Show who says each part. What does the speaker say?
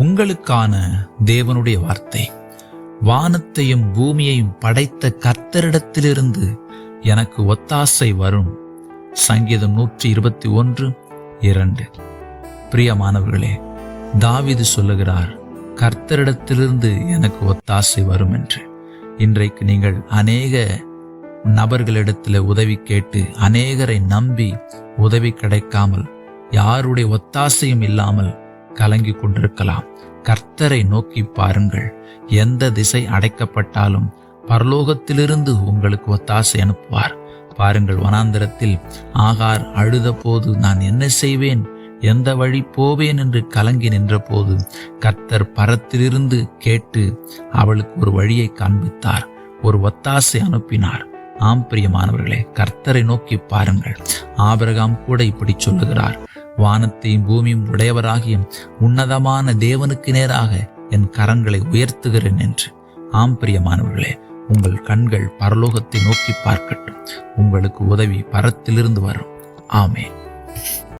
Speaker 1: உங்களுக்கான தேவனுடைய வார்த்தை. வானத்தையும் பூமியையும் படைத்த கர்த்தரிடத்திலிருந்து எனக்கு ஒத்தாசை வரும். சங்கீதம் 121:2. பிரியமானவர்களே, தாவீது சொல்லுகிறார், கர்த்தரிடத்திலிருந்து எனக்கு ஒத்தாசை வரும் என்று. இன்றைக்கு நீங்கள் அநேக நபர்களிடத்தில் உதவி கேட்டு, அநேகரை நம்பி உதவி கிடைக்காமல், யாருடைய ஒத்தாசையும் இல்லாமல் கலங்கி கொண்டிருக்கலாம். கர்த்தரை நோக்கி பாருங்கள். எந்த திசை அடைக்கப்பட்டாலும் பரலோகத்திலிருந்து உங்களுக்கு ஒத்தாசை அனுப்புவார். பாருங்கள், வனாந்திரத்தில் ஆகார் அழுத போது நான் என்ன செய்வேன், எந்த வழி போவேன் என்று கலங்கி நின்ற போது கர்த்தர் பரத்திலிருந்து கேட்டு அவளுக்கு ஒரு வழியை காண்பித்தார், ஒரு ஒத்தாசை அனுப்பினார். ஆம் பிரியமானவர்களே, கர்த்தரை நோக்கி பாருங்கள். ஆபிரகாம் கூட இப்படி சொல்லுகிறார், வானத்தையும் பூமியும் உடையவராகிய உன்னதமான தேவனுக்கு நேராக என் கரங்களை உயர்த்துகிறேன் என்று. ஆம் பிரியமானவர்களே, உங்கள் கண்கள் பரலோகத்தை நோக்கி பார்க்கட்டும். உங்களுக்கு உதவி பரத்திலிருந்து வரும். ஆமென்.